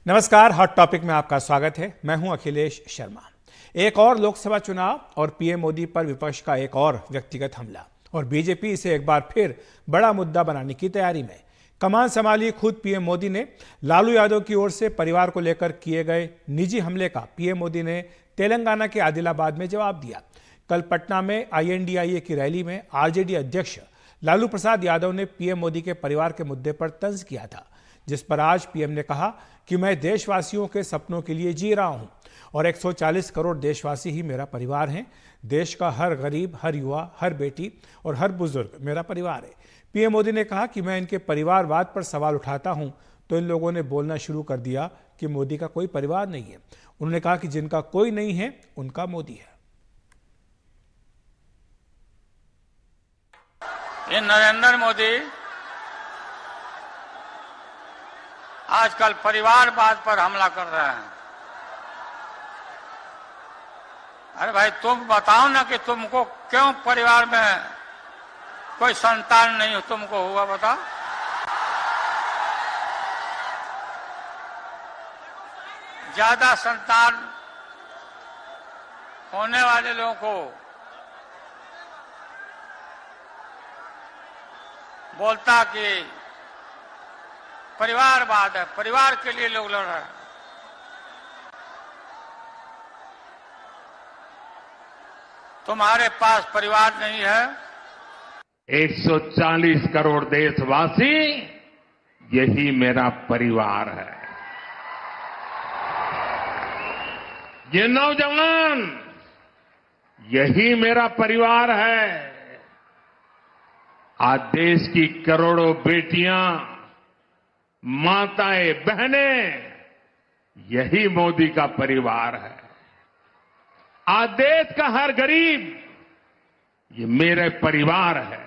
नमस्कार, hot topic में आपका स्वागत है। मैं हूं अखिलेश शर्मा। एक और लोकसभा चुनाव और पीएम मोदी पर विपक्ष का एक और व्यक्तिगत हमला और बीजेपी इसे एक बार फिर बड़ा मुद्दा बनाने की तैयारी में। कमान संभाली खुद पीएम मोदी ने। लालू यादव की ओर से परिवार को लेकर किए गए निजी हमले का पीएम मोदी ने तेलंगाना के आदिलाबाद में जवाब दिया। कल पटना में INDIA की रैली में RJD अध्यक्ष लालू प्रसाद यादव ने पीएम मोदी के परिवार के मुद्दे पर तंज किया था, जिस पर आज पीएम ने कहा कि मैं देशवासियों के सपनों के लिए जी रहा हूं और 140 करोड़ देशवासी ही मेरा परिवार हैं। देश का हर गरीब, हर युवा, हर बेटी और हर बुजुर्ग मेरा परिवार है। पीएम मोदी ने कहा कि मैं इनके परिवारवाद पर सवाल उठाता हूं तो इन लोगों ने बोलना शुरू कर दिया कि मोदी का कोई परिवार नहीं है। उन्होंने कहा कि जिनका कोई नहीं है उनका मोदी है। ये नरेंद्र मोदी आजकल परिवारवाद पर हमला कर रहे हैं। अरे भाई, तुम बताओ ना कि तुमको क्यों परिवार में कोई संतान नहीं तुमको हुआ, बताओ। ज्यादा संतान होने वाले लोगों को बोलता कि परिवारवाद है, परिवार के लिए लोग लड़ रहे हैं। तुम्हारे पास परिवार नहीं है। 140 करोड़ देशवासी, यही मेरा परिवार है। ये नौजवान, यही मेरा परिवार है। आज देश की करोड़ों बेटियां, माताएं, बहनें, यही मोदी का परिवार है। आज देश का हर गरीब, ये मेरे परिवार है।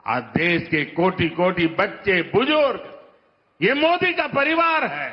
आज देश के कोटि कोटि बच्चे, बुजुर्ग, ये मोदी का परिवार है।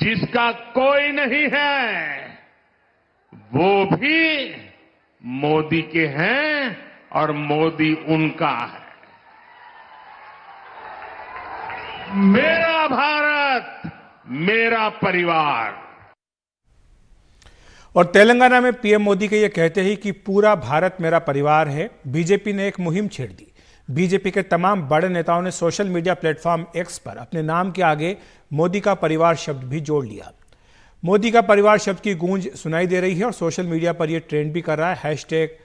जिसका कोई नहीं है वो भी मोदी के हैं और मोदी उनका है। मेरा भारत, मेरा परिवार। और तेलंगाना में पीएम मोदी के ये कहते ही कि पूरा भारत मेरा परिवार है, बीजेपी ने एक मुहिम छेड़ दी। बीजेपी के तमाम बड़े नेताओं ने सोशल मीडिया प्लेटफॉर्म X पर अपने नाम के आगे मोदी का परिवार शब्द भी जोड़ लिया। मोदी का परिवार शब्द की गूंज सुनाई दे रही है और सोशल मीडिया पर यह ट्रेंड भी कर रहा है हैशटैग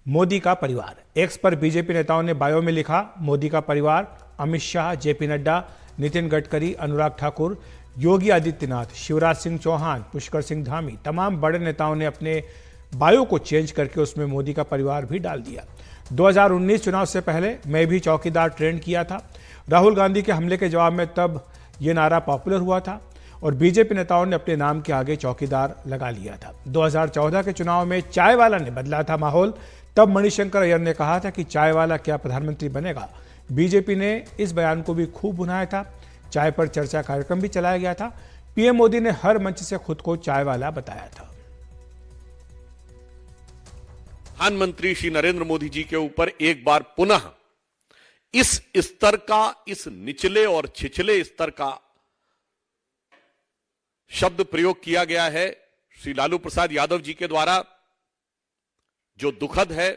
मोदी का परिवार। X पर बीजेपी नेताओं ने बायो में लिखा, मोदी का परिवार अमित शाह, JP नड्डा, नितिन गडकरी, अनुराग ठाकुर, योगी आदित्यनाथ, शिवराज सिंह चौहान, पुष्कर सिंह धामी, तमाम बड़े नेताओं ने अपने बायो को चेंज करके उसमें मोदी का परिवार भी डाल दिया। 2019 चुनाव से पहले मैं भी चौकीदार ट्रेंड किया था। राहुल गांधी के हमले के जवाब में तब ये नारा पॉपुलर हुआ था और बीजेपी नेताओं ने अपने नाम के आगे चौकीदार लगा लिया था। 2014 के चुनाव में चाय वाला ने बदला था माहौल। तब मणिशंकर अय्यर ने कहा था कि चाय वाला क्या प्रधानमंत्री बनेगा। बीजेपी ने इस बयान को भी खूब भुनाया था। चाय पर चर्चा कार्यक्रम भी चलाया गया था। पीएम मोदी ने हर मंच से खुद को चाय वाला बताया था। प्रधानमंत्री श्री नरेंद्र मोदी जी के ऊपर एक बार पुनः इस स्तर का, इस निचले और छिछले स्तर का शब्द प्रयोग किया गया है श्री लालू प्रसाद यादव जी के द्वारा, जो दुखद है।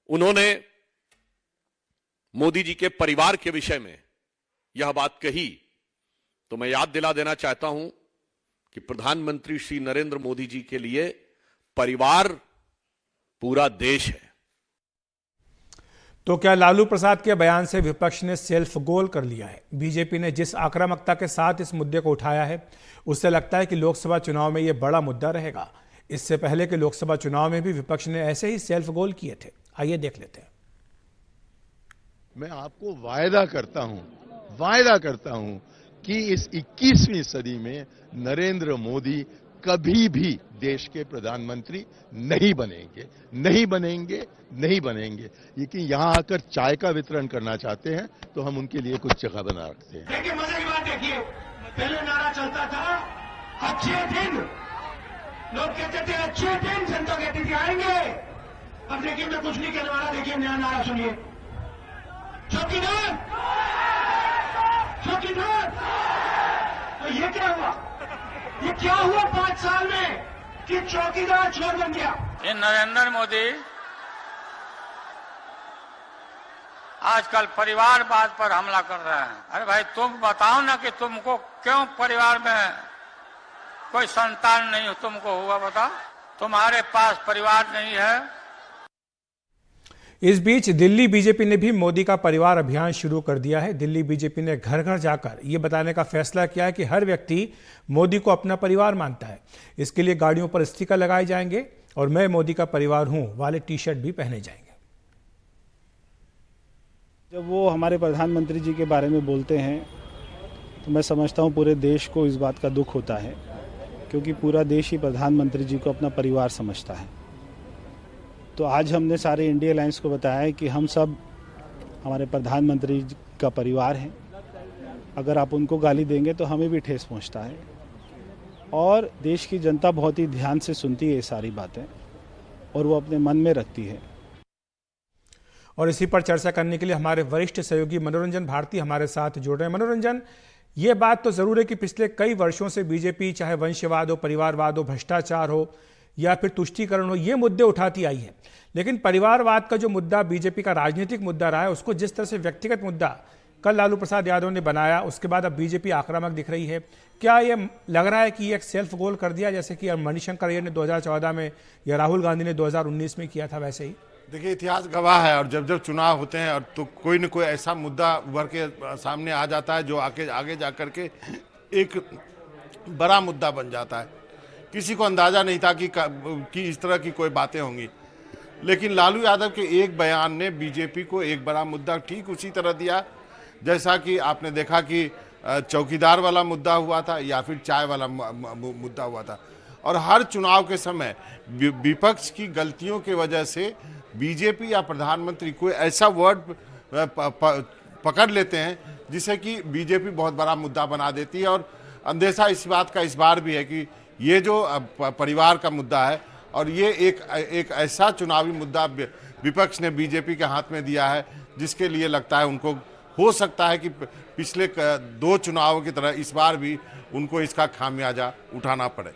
उन्होंने मोदी जी के परिवार के विषय में यह बात कही, तो मैं याद दिला देना चाहता हूं कि प्रधानमंत्री श्री नरेंद्र मोदी जी के लिए परिवार पूरा देश है। तो क्या लालू प्रसाद के बयान से विपक्ष ने सेल्फ गोल कर लिया है? बीजेपी ने जिस आक्रामकता के साथ इस मुद्दे को उठाया है, उससे लगता है कि लोकसभा चुनाव में यह बड़ा मुद्दा रहेगा। इससे पहले के लोकसभा चुनाव में भी विपक्ष ने ऐसे ही सेल्फ गोल किए थे। आइए देख लेते हैं। मैं आपको वायदा करता हूं कि इस 21वीं सदी में नरेंद्र मोदी कभी भी देश के प्रधानमंत्री नहीं बनेंगे। लेकिन यहां आकर चाय का वितरण करना चाहते हैं तो हम उनके लिए कुछ जगह बना रखते हैं। देखिए, मजे की बात देखिए, पहले नारा चलता था अच्छे दिन, लोग कहते थे अच्छे दिन, जनता कहती थी आएंगे। अब देखिए, मैं कुछ नहीं कहने वाला, देखिए नया नारा सुनिए। चौकीदार, चौकीदार, ये क्या हुआ? ये क्या हुआ 5 साल में कि चौकीदार चोर बन गया? ये नरेंद्र मोदी आजकल परिवारवाद पर हमला कर रहे हैं। अरे भाई तुम बताओ ना कि तुमको क्यों परिवार में कोई संतान नहीं तुमको हुआ, बताओ। तुम्हारे पास परिवार नहीं है। इस बीच दिल्ली बीजेपी ने भी मोदी का परिवार अभियान शुरू कर दिया है। दिल्ली बीजेपी ने घर घर जाकर ये बताने का फैसला किया है कि हर व्यक्ति मोदी को अपना परिवार मानता है। इसके लिए गाड़ियों पर स्टिकर लगाए जाएंगे और मैं मोदी का परिवार हूं वाले टी शर्ट भी पहने जाएंगे। जब वो हमारे प्रधानमंत्री जी के बारे में बोलते हैं तो मैं समझता हूँ पूरे देश को इस बात का दुख होता है, क्योंकि पूरा देश ही प्रधानमंत्री जी को अपना परिवार समझता है। तो आज हमने सारे इंडिया अलायंस को बताया है कि हम सब हमारे प्रधानमंत्री जी का परिवार हैं। अगर आप उनको गाली देंगे तो हमें भी ठेस पहुँचता है, और देश की जनता बहुत ही ध्यान से सुनती है ये सारी बातें और वो अपने मन में रखती है। और इसी पर चर्चा करने के लिए हमारे वरिष्ठ सहयोगी मनोरंजन भारती हमारे साथ जुड़ रहे हैं। मनोरंजन, ये बात तो जरूर है कि पिछले कई वर्षों से बीजेपी चाहे वंशवाद हो, परिवारवाद हो, भ्रष्टाचार हो या फिर तुष्टीकरण हो, ये मुद्दे उठाती आई है। लेकिन परिवारवाद का जो मुद्दा बीजेपी का राजनीतिक मुद्दा रहा है, उसको जिस तरह से व्यक्तिगत मुद्दा कल लालू प्रसाद यादव ने बनाया, उसके बाद अब बीजेपी आक्रामक दिख रही है। क्या ये लग रहा है कि ये एक सेल्फ गोल कर दिया, जैसे कि मणिशंकर अय्यर ने 2014 में या राहुल गांधी ने 2019 में किया था, वैसे ही? देखिए, इतिहास गवाह है, और जब जब चुनाव होते हैं और तो कोई न कोई ऐसा मुद्दा उभर के सामने आ जाता है जो आगे जा कर के एक बड़ा मुद्दा बन जाता है। किसी को अंदाजा नहीं था कि इस तरह की कोई बातें होंगी, लेकिन लालू यादव के एक बयान ने बीजेपी को एक बड़ा मुद्दा ठीक उसी तरह दिया जैसा कि आपने देखा कि चौकीदार वाला मुद्दा हुआ था या फिर चाय वाला मुद्दा हुआ था। और हर चुनाव के समय विपक्ष की गलतियों की वजह से बीजेपी या प्रधानमंत्री कोई ऐसा वर्ड पकड़ लेते हैं जिसे कि बीजेपी बहुत बड़ा मुद्दा बना देती है। और अंदेशा इस बात का इस बार भी है कि ये जो परिवार का मुद्दा है और ये एक ऐसा चुनावी मुद्दा विपक्ष ने बीजेपी के हाथ में दिया है जिसके लिए लगता है उनको हो सकता है कि पिछले 2 चुनावों की तरह इस बार भी उनको इसका खामियाजा उठाना पड़े।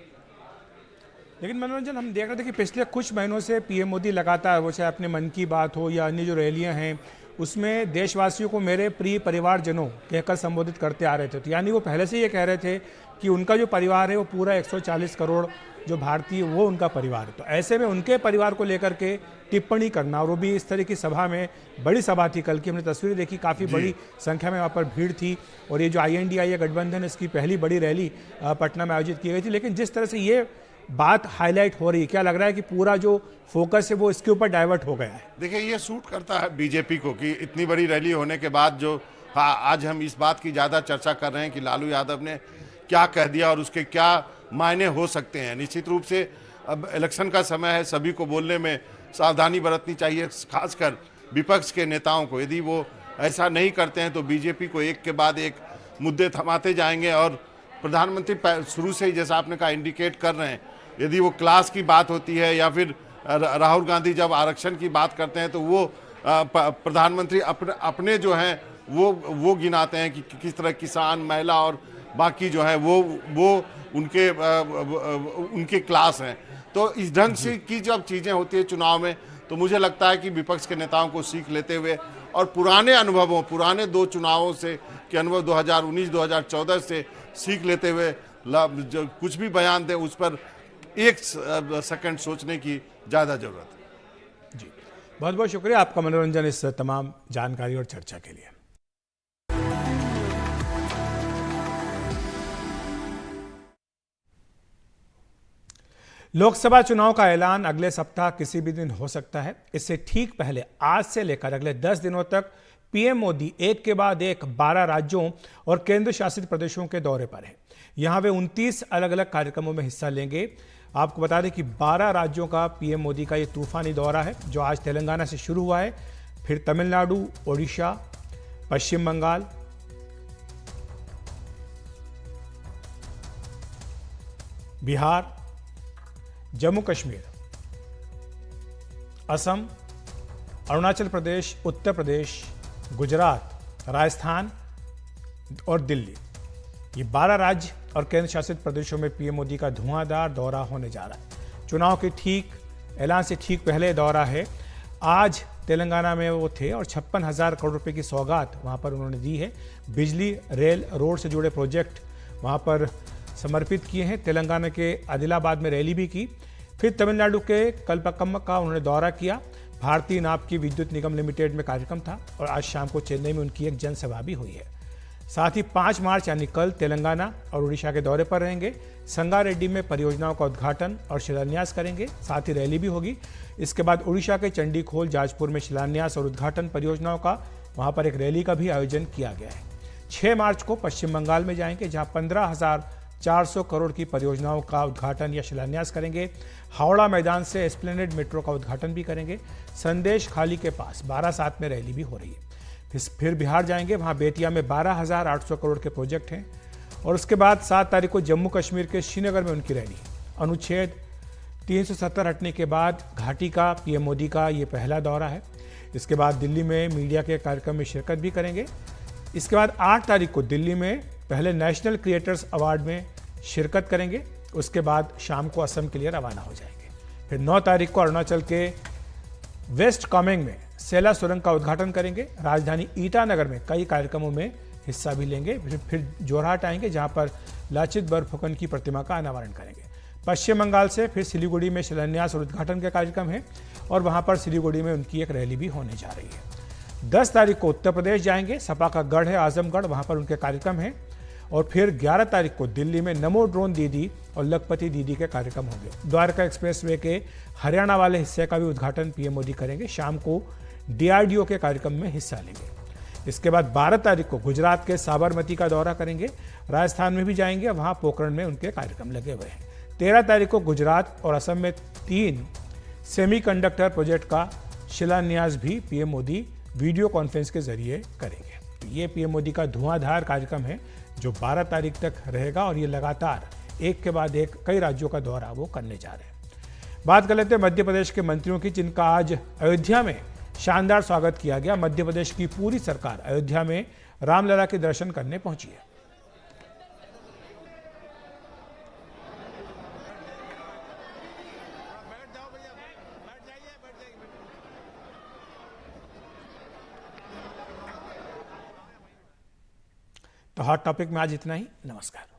लेकिन मनोरंजन, हम देख रहे थे कि पिछले कुछ महीनों से पीएम मोदी लगातार, वो चाहे अपने मन की बात हो या अन्य जो रैलियां हैं, उसमें देशवासियों को मेरे प्रिय परिवारजनों कहकर संबोधित करते आ रहे थे। तो यानी वो पहले से ये कह रहे थे कि उनका जो परिवार है वो पूरा 140 करोड़ जो भारतीय, वो उनका परिवार है। तो ऐसे में उनके परिवार को लेकर के टिप्पणी करना, और वो भी इस तरह की सभा में, बड़ी सभा थी कल की, हमने तस्वीरें देखी, काफ़ी बड़ी संख्या में वहाँ पर भीड़ थी। और ये जो INDIA गठबंधन, इसकी पहली बड़ी रैली पटना में आयोजित की गई थी। लेकिन जिस तरह से ये बात हाईलाइट हो रही है, क्या लग रहा है कि पूरा जो फोकस है वो इसके ऊपर डाइवर्ट हो गया है? देखिए, ये सूट करता है बीजेपी को कि इतनी बड़ी रैली होने के बाद जो आज हम इस बात की ज़्यादा चर्चा कर रहे हैं कि लालू यादव ने क्या कह दिया और उसके क्या मायने हो सकते हैं। निश्चित रूप से अब इलेक्शन का समय है, सभी को बोलने में सावधानी बरतनी चाहिए, खासकर विपक्ष के नेताओं को। यदि वो ऐसा नहीं करते हैं तो बीजेपी को एक के बाद एक मुद्दे थमाते जाएंगे। और प्रधानमंत्री शुरू से ही, जैसा आपने कहा, इंडिकेट कर रहे हैं, यदि वो क्लास की बात होती है या फिर राहुल गांधी जब आरक्षण की बात करते हैं तो वो प्रधानमंत्री अपने जो हैं वो गिनाते हैं कि किस तरह किसान, महिला और बाकी जो है वो उनके क्लास हैं। तो इस ढंग से की जब चीज़ें होती है चुनाव में, तो मुझे लगता है कि विपक्ष के नेताओं को सीख लेते हुए और पुराने अनुभवों, पुराने 2 चुनावों से के अनुभव 2019-2014 से सीख लेते हुए जो कुछ भी बयान दें उस पर 1 सेकंड सोचने की ज़्यादा जरूरत है। जी, बहुत बहुत शुक्रिया आपका मनोरंजन, इस तमाम जानकारी और चर्चा के लिए। लोकसभा चुनाव का ऐलान अगले सप्ताह किसी भी दिन हो सकता है। इससे ठीक पहले आज से लेकर अगले 10 दिनों तक पीएम मोदी एक के बाद एक 12 राज्यों और केंद्र शासित प्रदेशों के दौरे पर हैं। यहां वे 29 अलग अलग कार्यक्रमों में हिस्सा लेंगे। आपको बता दें कि 12 राज्यों का पीएम मोदी का ये तूफानी दौरा है, जो आज तेलंगाना से शुरू हुआ है, फिर तमिलनाडु, ओडिशा, पश्चिम बंगाल, बिहार, जम्मू कश्मीर, असम, अरुणाचल प्रदेश, उत्तर प्रदेश, गुजरात, राजस्थान और दिल्ली। ये 12 राज्य और केंद्र शासित प्रदेशों में पीएम मोदी का धुआंधार दौरा होने जा रहा है। चुनाव के ऐलान से ठीक पहले दौरा है। आज तेलंगाना में वो थे और 56,000 करोड़ रुपए की सौगात वहाँ पर उन्होंने दी है। बिजली, रेल, रोड से जुड़े प्रोजेक्ट वहाँ पर समर्पित किए हैं। तेलंगाना के आदिलाबाद में रैली भी की। फिर तमिलनाडु के कल्पकम्म का उन्होंने दौरा किया। भारतीय नाप की विद्युत निगम लिमिटेड में कार्यक्रम था और आज शाम को चेन्नई में उनकी एक जनसभा भी हुई है। साथ ही 5 मार्च यानी कल तेलंगाना और उड़ीसा के दौरे पर रहेंगे। संगारेड्डी में परियोजनाओं का उद्घाटन और शिलान्यास करेंगे। साथ ही रैली भी होगी। इसके बाद उड़ीसा के चंडीखोल, जाजपुर में शिलान्यास और उद्घाटन परियोजनाओं का, वहां पर एक रैली का भी आयोजन किया गया है। 6 मार्च को पश्चिम बंगाल में जाएंगे, जहां 15,400 करोड़ की परियोजनाओं का उद्घाटन या शिलान्यास करेंगे। हावड़ा मैदान से एस्प्लेनेड मेट्रो का उद्घाटन भी करेंगे। संदेश खाली के पास बारासात में रैली भी हो रही है। फिर बिहार जाएंगे, वहां बेतिया में 12,800 करोड़ के प्रोजेक्ट हैं। और उसके बाद 7 तारीख को जम्मू कश्मीर के श्रीनगर में उनकी रैली। अनुच्छेद 370 हटने के बाद घाटी का पीएम मोदी का ये पहला दौरा है। इसके बाद दिल्ली में मीडिया के कार्यक्रम में शिरकत भी करेंगे। इसके बाद 8 तारीख को दिल्ली में पहले नेशनल क्रिएटर्स अवार्ड में शिरकत करेंगे। उसके बाद शाम को असम के लिए रवाना हो जाएंगे। फिर 9 तारीख को अरुणाचल के वेस्ट कामेंग में सेला सुरंग का उद्घाटन करेंगे। राजधानी ईटानगर में कई कार्यक्रमों में हिस्सा भी लेंगे। फिर जोरहाट आएंगे, जहां पर लाचित बरफुकन की प्रतिमा का अनावरण करेंगे। पश्चिम बंगाल से फिर सिलीगुड़ी में शिलान्यास और उद्घाटन के कार्यक्रम है और वहां पर सिलीगुड़ी में उनकी एक रैली भी होने जा रही है। 10 तारीख को उत्तर प्रदेश जाएंगे। सपा का गढ़ है आजमगढ़, वहां पर उनके कार्यक्रम है। और फिर 11 तारीख को दिल्ली में नमो ड्रोन दीदी और लखपति दीदी के कार्यक्रम होंगे। द्वारका एक्सप्रेसवे के हरियाणा वाले हिस्से का भी उद्घाटन पीएम मोदी करेंगे। शाम को डीआरडीओ के कार्यक्रम में हिस्सा लेंगे। इसके बाद 12 तारीख को गुजरात के साबरमती का दौरा करेंगे। राजस्थान में भी जाएंगे, वहां पोखरण में उनके कार्यक्रम लगे हुए हैं। 13 तारीख को गुजरात और असम में 3 सेमीकंडक्टर प्रोजेक्ट का शिलान्यास भी पीएम मोदी वीडियो कॉन्फ्रेंस के जरिए करेंगे। ये पीएम मोदी का धुआंधार कार्यक्रम है जो 12 तारीख तक रहेगा और ये लगातार एक के बाद एक कई राज्यों का दौरा वो करने जा रहे हैं। बात कर लेते हैं मध्य प्रदेश के मंत्रियों की, जिनका आज अयोध्या में शानदार स्वागत किया गया। मध्य प्रदेश की पूरी सरकार अयोध्या में रामलला के दर्शन करने पहुंची है। तो हॉट टॉपिक में आज इतना ही। नमस्कार।